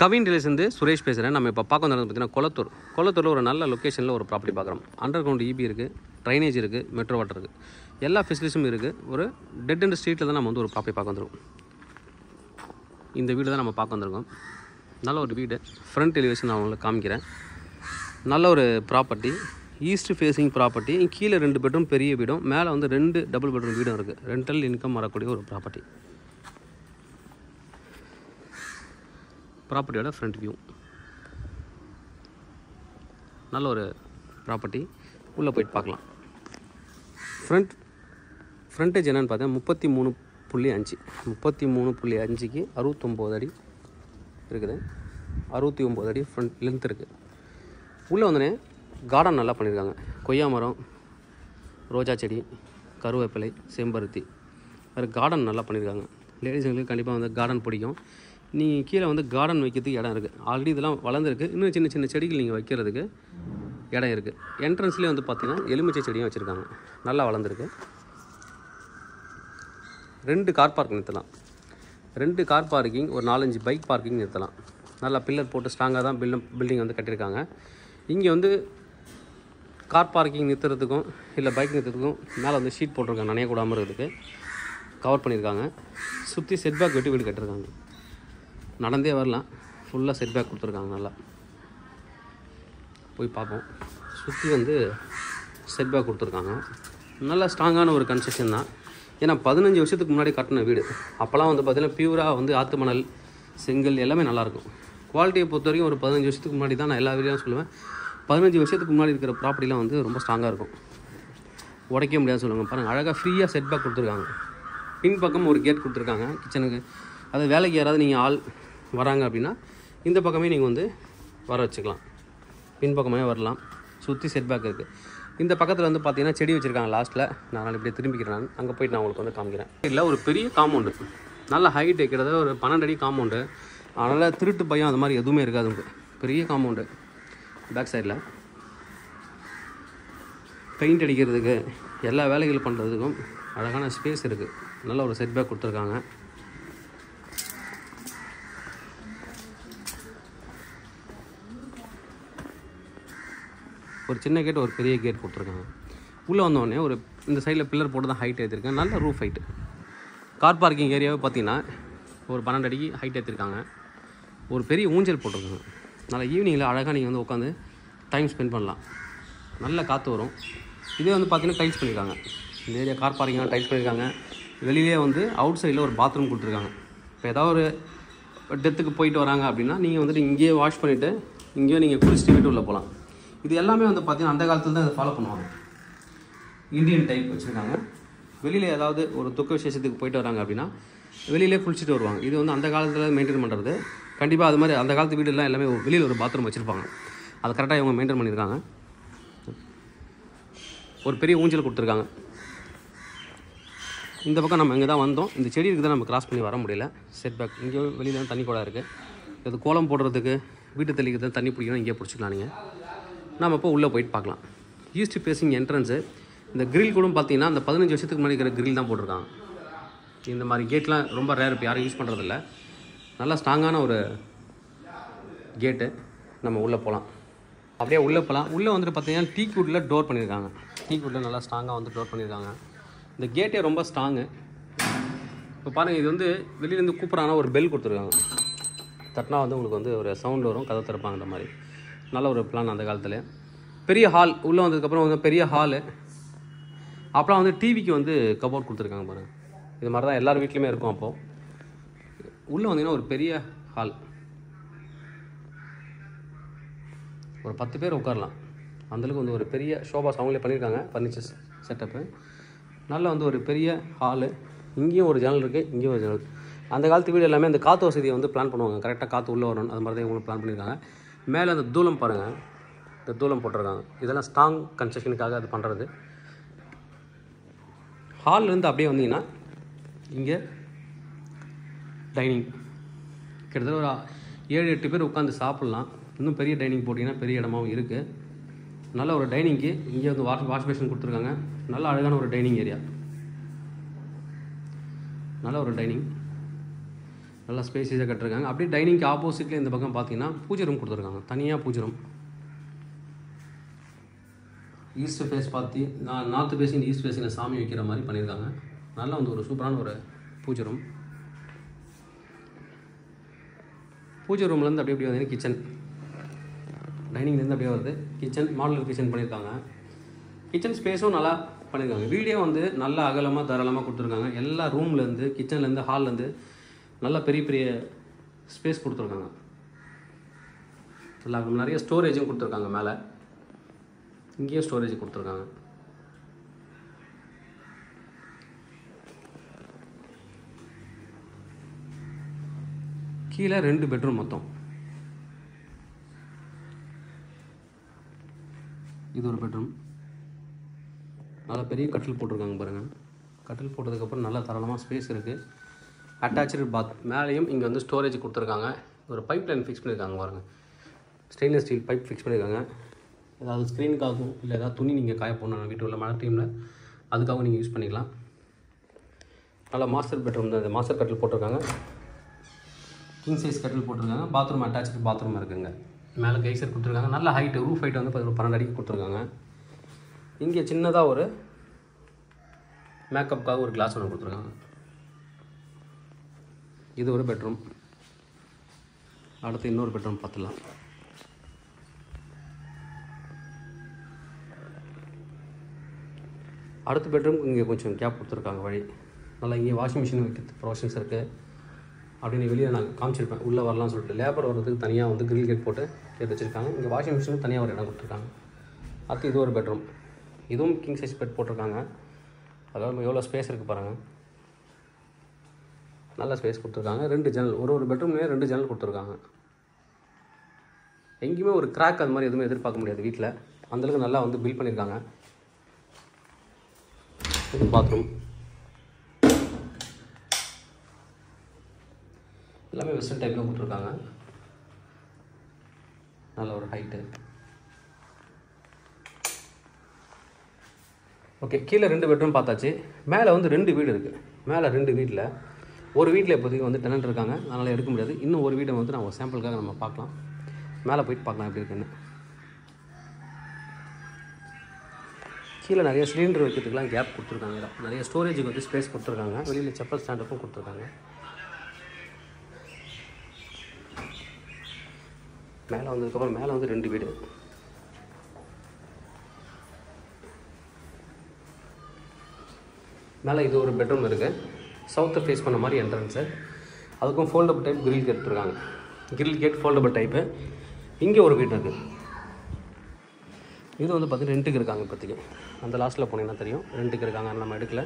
Kavin relation Suresh பேசுகிறேன். நம்ம இப்போ பார்க்க வந்தது பார்த்தீங்கன்னா கொளத்தூரில் ஒரு நல்ல லொக்கேஷனில் ஒரு ப்ராப்பர்ட்டி பார்க்குறோம். அண்டர் கிரவுண்ட் இபி இருக்குது, ட்ரைனேஜ் இருக்குது, மெட்ரோ வாட்டர் இருக்குது, எல்லா ஃபெசிலிட்டிஸும் இருக்குது. ஒரு டெட் அண்ட் ஸ்ட்ரீட்டில் தான் நம்ம வந்து ஒரு ப்ராப்பர்ட்டி பார்க்க வந்துருக்கோம். இந்த வீடு தான் நம்ம பார்க்க வந்திருக்கோம். நல்ல ஒரு வீடு, ஃப்ரண்ட் எலிவேஷன் நான் உங்களுக்கு காமிக்கிறேன். நல்ல ஒரு ப்ராப்பர்ட்டி, ஈஸ்ட் ஃபேஸிங் ப்ராப்பர்ட்டி. கீழே 2 பெட்ரூம் பெரிய வீடும், மேலே வந்து 2 டபுள் பெட்ரூம் வீடும் இருக்குது. ரெண்டல் இன்கம் வரக்கூடிய ஒரு ப்ராப்பர்ட்டி. ப்ராப்பர்ட்டியோட ஃப்ரண்ட் வியூ நல்ல ஒரு ப்ராப்பர்ட்டி. உள்ளே போய்ட்டு பார்க்கலாம். ஃப்ரண்டேஜ் என்னென்னு பார்த்தா 33.5 33.5க்கு 69 அடி இருக்குது. 69 அடி ஃப்ரண்ட் லென்த் இருக்குது. உள்ளே வந்தோடனே கார்டன் நல்லா பண்ணியிருக்காங்க. கொய்யா மரம், ரோஜா செடி, கருவேப்பிலை, செம்பருத்தி, வேறு கார்டன் நல்லா பண்ணியிருக்காங்க. லேடிஸுங்களுக்கு கண்டிப்பாக வந்து கார்டன் பிடிக்கும். நீங்கள் கீழே வந்து கார்டன் வைக்கிறதுக்கு இடம் இருக்குது. ஆல்ரெடி இதெல்லாம் வளர்ந்துருக்கு. இன்னும் சின்ன சின்ன செடிகள் நீங்கள் வைக்கிறதுக்கு இடம் இருக்குது. என்ட்ரன்ஸ்லேயே வந்து பார்த்திங்கன்னா எலுமிச்சை செடியும் வச்சுருக்காங்க. நல்லா வளர்ந்துருக்கு. 2 கார் பார்க் நிறுத்தலாம். 2 கார் பார்க்கிங், ஒரு 4-5 பைக் பார்க்கிங் நிறுத்தலாம். நல்லா பில்லர் போட்டு ஸ்ட்ராங்காக தான் பில்டிங் வந்து கட்டியிருக்காங்க. இங்கே வந்து கார் பார்க்கிங் நிறுத்துறதுக்கும் இல்லை பைக் நிறுத்துறதுக்கும் மேலே வந்து ஷீட் போட்டிருக்காங்க. நனையக்கூடாமல் இருக்கிறதுக்கு கவர் பண்ணியிருக்காங்க. சுற்றி செட்பேக் வெட்டி வீடு கட்டியிருக்காங்க. நடந்தே வரலாம். ஃபுல்லாக செட்பேக் கொடுத்துருக்காங்க. நல்லா போய் பார்ப்போம். சுற்றி வந்து செட்பேக் கொடுத்துருக்காங்க. நல்லா ஸ்ட்ராங்கான ஒரு கன்ஸ்ட்ரக்ஷன் தான். ஏன்னா 15 வருஷத்துக்கு முன்னாடி கட்டின வீடு. அப்போல்லாம் வந்து பார்த்திங்கன்னா பியூராக வந்து ஆற்று மணல், செங்கல் எல்லாமே நல்லாயிருக்கும். குவாலிட்டியை பொறுத்த வரைக்கும் ஒரு 15 வருஷத்துக்கு முன்னாடி தான் நான் எல்லா வீடியோவும் சொல்லுவேன். 15 வருஷத்துக்கு முன்னாடி இருக்கிற ப்ராப்பர்ட்டிலாம் வந்து ரொம்ப ஸ்ட்ராங்காக இருக்கும். உடைக்க முடியாது சொல்லுவாங்க. பாருங்கள், அழகாக ஃப்ரீயாக செட்பேக் கொடுத்துருக்காங்க. பின்பக்கம் ஒரு கேட் கொடுத்துருக்காங்க கிச்சனுக்கு. அது வேலைக்கு யாராவது நீங்கள் ஆள் வராங்க அப்படின்னா இந்த பக்கமே நீங்கள் வந்து வர வச்சுக்கலாம். பின்பக்கமே வரலாம். சுற்றி செட்பேக் இருக்குது. இந்த பக்கத்தில் வந்து பார்த்தீங்கன்னா செடி வச்சுருக்காங்க. லாஸ்ட்டில் நான் இப்படியே திரும்பிக்கிறேன். அங்கே போய்ட்டு நான் உங்களுக்கு வந்து காமிக்கிறேன். இல்லை, ஒரு பெரிய காம்பவுண்டு, நல்ல ஹைட்டு, கிட்டத்தட்ட ஒரு 12 அடி காம்பவுண்டு. அதனால் திருட்டு பயம் அது மாதிரி எதுவுமே இருக்காது. உங்களுக்கு பெரிய காம்பவுண்டு. பேக் சைடில் பெயிண்ட் அடிக்கிறதுக்கு எல்லா வேலைகள் பண்ணுறதுக்கும் அழகான ஸ்பேஸ் இருக்குது. நல்ல ஒரு செட்பேக் கொடுத்துருக்காங்க. ஒரு சின்ன கேட், ஒரு பெரிய கேட் கொடுத்துருக்காங்க. உள்ளே வந்தோடனே ஒரு இந்த சைடில் பில்லர் போட்டு தான் ஹைட் ஏற்றிருக்கேன். நல்ல ரூஃப் ஹைட்டு. கார் பார்க்கிங் ஏரியாவை பார்த்தீங்கன்னா ஒரு 12 அடிக்கு ஹைட் ஏற்றிருக்காங்க. ஒரு பெரிய ஊஞ்சல் போட்டிருக்காங்க. நல்லா ஈவினிங்கில் அழகாக நீங்கள் வந்து உட்காந்து டைம் ஸ்பெண்ட் பண்ணலாம். நல்ல காற்று வரும். இதே வந்து பார்த்தீங்கன்னா டைல்ஸ் பண்ணியிருக்காங்க. இந்த ஏரியா கார் பார்க்கிங்காக டைல்ஸ் பண்ணியிருக்காங்க. வெளியிலே வந்து அவுட் சைடில் ஒரு பாத்ரூம் கொடுத்துருக்காங்க. இப்போ ஏதாவது ஒரு டெத்துக்கு போயிட்டு வராங்க அப்படின்னா நீங்கள் வந்துட்டு இங்கேயே வாஷ் பண்ணிவிட்டு இங்கேயே நீங்கள் குளிச்சுட்டு வீட்டு உள்ளே போகலாம். இது எல்லாமே வந்து பார்த்திங்கன்னா அந்த காலத்தில் தான் இதை ஃபாலோ பண்ணுவாங்க. இந்தியன் டைப் வச்சுருக்காங்க. வெளியில் ஏதாவது ஒரு துக்க விசேஷத்துக்கு போயிட்டு வராங்க அப்படின்னா வெளியிலே குளிச்சுட்டு வருவாங்க. இது வந்து அந்த காலத்தில் மெயின்டைன் பண்ணுறது. கண்டிப்பாக அது மாதிரி அந்த காலத்து வீடுலாம் எல்லாமே வெளியில் ஒரு பாத்ரூம் வச்சுருப்பாங்க. அதை கரெக்டாக இவங்க மெயின்டைன் பண்ணியிருக்காங்க. ஒரு பெரிய ஊஞ்சல் கொடுத்துருக்காங்க. இந்த பக்கம் நம்ம இங்கே தான் வந்தோம். இந்த செடி இருக்குது தான் நம்ம கிராஸ் பண்ணி வர முடியல. செட்பேக் இங்கே வெளியில் தான் தண்ணி கூட இருக்குது. இது கோலம் போடுறதுக்கு, வீட்டு தெளிக்கிறது, தண்ணி பிடிக்கணும், இங்கே பிடிச்சிக்கலாம். நீங்கள் நம்ம இப்போ உள்ளே போயிட்டு பார்க்கலாம். East facing entrance. இந்த கிரில் கூட பார்த்தீங்கன்னா அந்த 15 வருஷத்துக்கு முன்னாடி இருக்கிற கிரில் தான் போட்டிருக்காங்க. இந்த மாதிரி கேட்லாம் ரொம்ப ரேர், இப்போ யாரும் யூஸ் பண்ணுறதில்ல. நல்லா ஸ்ட்ராங்கான ஒரு கேட்டு. நம்ம உள்ளே போகலாம். அப்படியே உள்ளே போகலாம். உள்ளே வந்துட்டு பார்த்தீங்கன்னா டீ குட்டில் டோர் பண்ணியிருக்காங்க. டீ குட்டில் நல்லா ஸ்ட்ராங்காக வந்து டோர் பண்ணியிருக்காங்க. இந்த கேட்டே ரொம்ப ஸ்ட்ராங்கு. இப்போ பாருங்கள், இது வந்து வெளியிலேருந்து கூப்பிட்றாங்கன்னா ஒரு பெல் கொடுத்துருக்காங்க. தட்டினா வந்து உங்களுக்கு வந்து ஒரு சவுண்ட் வரும், கதை திறப்பாங்க. அந்த மாதிரி நல்ல ஒரு பிளான் அந்த காலத்தில். பெரிய ஹால். உள்ளே வந்ததுக்கப்புறம் வந்து பெரிய ஹாலு. அப்புறம் வந்து டிவிக்கு வந்து கபோர்ட் கொடுத்துருக்காங்க பாருங்கள். இது மாதிரி தான் எல்லார் வீட்லேயுமே இருக்கும். அப்போது உள்ளே வந்தீங்கன்னா ஒரு பெரிய ஹால். ஒரு 10 பேர் உட்காரலாம். அந்தளவுக்கு வந்து ஒரு பெரிய ஷோபாஸ் அவங்களே பண்ணியிருக்காங்க. Furnitures setup. நல்ல வந்து ஒரு பெரிய ஹாலு. இங்கேயும் ஒரு ஜன்னல் இருக்குது, இங்கேயும் ஒரு ஜன்னல். அந்த காலத்து வீடு எல்லாமே அந்த காற்று வசதியை வந்து பிளான் பண்ணுவாங்க. கரெக்டாக காற்று உள்ளே வரணும். அது மாதிரி தான் இவங்களும் பிளான் பண்ணியிருக்காங்க. மேலே அந்த தூளம் பாருங்கள். இந்த தூளம் போட்டிருக்காங்க. இதெல்லாம் ஸ்ட்ராங் கன்ஸ்ட்ரக்ஷனுக்காக அது பண்ணுறது. ஹால்லேருந்து அப்படியே வந்தீங்கன்னா இங்கே டைனிங். கிட்டத்தட்ட ஒரு 7-8 பேர் உட்காந்து சாப்பிட்லாம். இன்னும் பெரிய டைனிங் போட்டிங்கன்னா பெரிய இடமாவும் இருக்குது. நல்ல ஒரு டைனிங்க்கு இங்கே வந்து வாஷ் பேஷன் கொடுத்துருக்காங்க. நல்ல அழகான ஒரு டைனிங் ஏரியா. நல்ல ஒரு டைனிங். நல்லா ஸ்பேஸிஸாக கட்டிருக்காங்க. அப்படியே டைனிங்க்கு ஆப்போசிட்லேயே இந்த பக்கம் பார்த்தீங்கன்னா பூஜை ரூம் கொடுத்துருக்காங்க, தனியாக பூஜை ரூம். ஈஸ்ட் ஃபேஸ் பார்த்து நார்த் ஃபேஸிங் ஈஸ்ட் ஃபேஸிங்கில் சாமி வைக்கிற மாதிரி பண்ணியிருக்காங்க. நல்லா வந்து ஒரு சூப்பரான ஒரு பூஜை ரூம். பூஜை ரூம்லேருந்து அப்படியே வந்து கிச்சன், டைனிங்லேருந்து அப்படியே வருது கிச்சன். மாடலர் கிச்சன் பண்ணியிருக்காங்க. கிச்சன் ஸ்பேஸும் நல்லா பண்ணியிருக்காங்க. வீடியோ வந்து நல்லா அகலமாக தாராளமாக கொடுத்துருக்காங்க. எல்லா ரூம்லேருந்து கிச்சன்லேருந்து ஹால்லேருந்து நல்லா பெரிய பெரிய ஸ்பேஸ் கொடுத்துருக்காங்க. நல்லா நிறைய ஸ்டோரேஜும் கொடுத்துருக்காங்க. மேலே இங்கேயும் ஸ்டோரேஜ் கொடுத்துருக்காங்க. கீழே 2 பெட்ரூம் மொத்தம். இது ஒரு பெட்ரூம். நல்லா பெரிய கட்டில் போட்டிருக்காங்க பாருங்கள். கட்டில் போட்டதுக்கப்புறம் நல்லா தாராளமாக ஸ்பேஸ் இருக்குது. அட்டாச்சு பாத். மேலேயும் இங்கே வந்து ஸ்டோரேஜ் கொடுத்துருக்காங்க. ஒரு பைப் லைன் ஃபிக்ஸ் பண்ணியிருக்காங்க பாருங்கள். ஸ்டெயின்லெஸ் ஸ்டீல் பைப் ஃபிக்ஸ் பண்ணியிருக்காங்க. ஏதாவது ஸ்க்ரீனுக்காகவும் இல்லை ஏதாவது துணி நீங்கள் காய போடணும் வீட்டு உள்ள மழை டைமில், அதுக்காகவும் நீங்கள் யூஸ் பண்ணிக்கலாம். நல்லா மாஸ்டர் பெட்ரூம் தான். மாஸ்டர் கட்டில் போட்டிருக்காங்க. கிங் சைஸ் கட்டில் போட்டிருக்காங்க. பாத்ரூம் அட்டாச்சு பாத்ரூம் இருக்குங்க. மேலே கைசர் கொடுத்துருக்காங்க. நல்ல ஹைட்டு, ரூஃப் ஹைட் வந்து 12 அடிக்கு கொடுத்துருக்காங்க. இங்கே சின்னதாக ஒரு மேக்கப்புக்காக ஒரு கிளாஸ் ஒன்று கொடுத்துருக்காங்க. இது ஒரு பெட்ரூம். அடுத்து இன்னொரு பெட்ரூம் பார்த்துலாம். அடுத்த பெட்ரூம் இங்கே கொஞ்சம் கேப் கொடுத்துருக்காங்க வழி. நல்லா இங்கே வாஷிங் மிஷின் வைக்கிறது ப்ரொவிஷன்ஸ் இருக்குது. அப்படின்னு வெளியே நான் காமிச்சிருப்பேன். உள்ளே வரலாம்னு சொல்லிட்டு லேபர் வர்றதுக்கு தனியாக வந்து கிரில் கேட் போட்டு கேட்டு வச்சுருக்காங்க. இங்கே வாஷிங் மிஷினுக்கு தனியாக ஒரு இடம் கொடுத்துருக்காங்க. அடுத்து இது ஒரு பெட்ரூம். இதுவும் கிங் சைஸ் பெட் போட்டிருக்காங்க. அதாவது எவ்வளோ ஸ்பேஸ் இருக்குது பாருங்கள். நல்ல ஸ்பேஸ் கொடுத்துருக்காங்க. 2 ஜன்னல், ஒரு பெட்ரூம்லேயே 2 ஜன்னல் கொடுத்துருக்காங்க. எங்கேயுமே ஒரு கிராக் அது மாதிரி எதுவுமே எதிர்பார்க்க முடியாது வீட்டில். அந்தளவுக்கு நல்லா வந்து பில்ட் பண்ணியிருக்காங்க. இது பாத்ரூம். எல்லாமே வெஸ்டர்ன் டைப்பில் கொடுத்துருக்காங்க. நல்ல ஒரு ஹைட்டு. ஓகே, கீழே 2 பெட்ரூம் பார்த்தாச்சு. மேலே வந்து 2 வீடு இருக்குது. மேலே 2 வீட்டில் ஒரு வீட்டில் இப்போதைக்கு வந்து டெனன்ட் இருக்காங்க, அதனால் எடுக்க முடியாது. இன்னும் ஒரு வீடை வந்து நான் ஒரு சாம்பிளுக்காக நம்ம பார்க்கலாம். மேலே போயிட்டு பார்க்கலாம் எப்படி இருக்குன்னு. கீழே நிறைய சிலிண்டர் வைக்கிறதுக்குலாம் கேப் கொடுத்துருக்காங்க. நிறைய ஸ்டோரேஜுக்கு வந்து ஸ்பேஸ் கொடுத்துருக்காங்க. வெளியில் செப்பல் ஸ்டாண்டப்பும் கொடுத்துருக்காங்க. மேலே வந்ததுக்கப்புறம் மேலே வந்து 2 வீடு. மேலே இது ஒரு பெட்ரூம் இருக்குது. சவுத்தை ஃபேஸ் பண்ண மாதிரி என்ட்ரன்ஸு. அதுக்கும் ஃபோல்டபுள் டைப் கிரில் கேட் எடுத்துருக்காங்க. Grill gate foldable type. இங்கே ஒரு வீடு இருக்குது. இது வந்து பார்த்திங்கன்னா ரெண்ட்டுக்கு இருக்காங்க இப்போதைக்கு. அந்த லாஸ்ட்டில் போனீங்கன்னா தெரியும், ரெண்ட்டுக்கு இருக்காங்க. நம்ம எடுக்கல.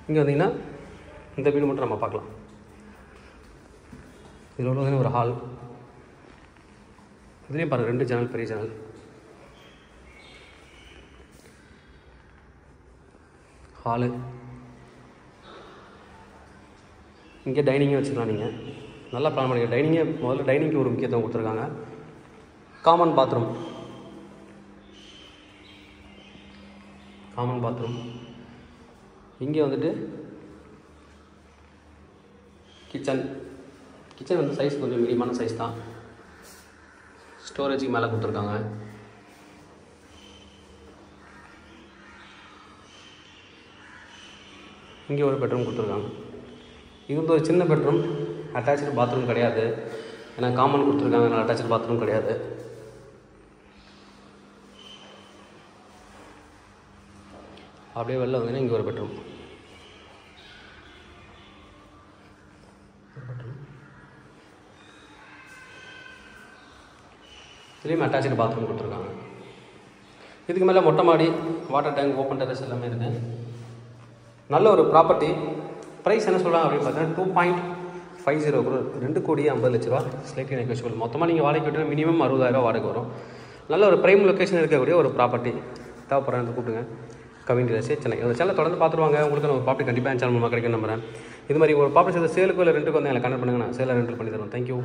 இங்கே வந்தீங்கன்னா இந்த வீடு மட்டும் நம்ம பார்க்கலாம். இதில் உள்ள ஒரு ஹால். இதுலேயும் பாருங்கள் 2 ஜன்னல், பெரிய ஜன்னல். ஹாலு. இங்கே டைனிங்கே வச்சுக்கலாம். நீங்கள் நல்லா பிளான் பண்ணிக்க. டைனிங்கே முதல்ல டைனிங்க்கு ஒரு முக்கியத்துவம் கொடுத்துருக்காங்க. Common bathroom. இங்கே வந்துட்டு கிச்சன் வந்து சைஸ் கொஞ்சம் மீடியமான சைஸ் தான். ஸ்டோரேஜுக்கு மேலே கொடுத்துருக்காங்க. இங்கே ஒரு பெட்ரூம் கொடுத்துருக்காங்க. இது வந்து ஒரு சின்ன பெட்ரூம். அட்டாச்சு பாத்ரூம் கிடையாது. ஏன்னா காமன் கொடுத்துருக்காங்க, அதனால் அட்டாச்சு பாத்ரூம் கிடையாது. அப்படியே வெளில வந்தீங்கன்னா இங்கே ஒரு பெட்ரூம். இதுலேயும் அட்டாச்சு பாத்ரூம் கொடுத்துருக்காங்க. இதுக்கு மேலே மொட்டை மாடி, வாட்டர் டேங்க், ஓப்பன் டெரஸ் எல்லாமே இருக்குது. நல்ல ஒரு ப்ராப்பர்ட்டி. ப்ரைஸ் என்ன சொல்கிறாங்க அப்படின்னு பார்த்தீங்கன்னா 2.50 crore, 2,50,00,000 ஸ்லைட்லி நெகோஷியபிள். மொத்தமாக நீங்கள் வாடகை விட்டால் மினிமம் 60,000 வாடகை வரும். நல்ல ஒரு ப்ரைம் லொக்கேஷன் இருக்கக்கூடிய ஒரு ப்ராப்பர்ட்டி. தேவைப்படுறேன் கூப்பிடுங்க. Kavin real estate, Chennai. இந்த சேனல் தொடர்ந்து பார்த்துருவாங்க. உங்களுக்கு நான் ஒரு ப்ராப்பர்ட்டி கண்டிப்பாக சேனல் மூலமாக கிடைக்கும் நம்புறேன். இது மாதிரி ஒரு ப்ராப்பர்ட்டி சேலுக்கு இல்லை ரெண்டுக்கு வந்து எனக்கு கனெக்ட் பண்ணுங்க. நான் சேலை ரெண்டு பண்ணி தருவேன். தேங்க்யூ.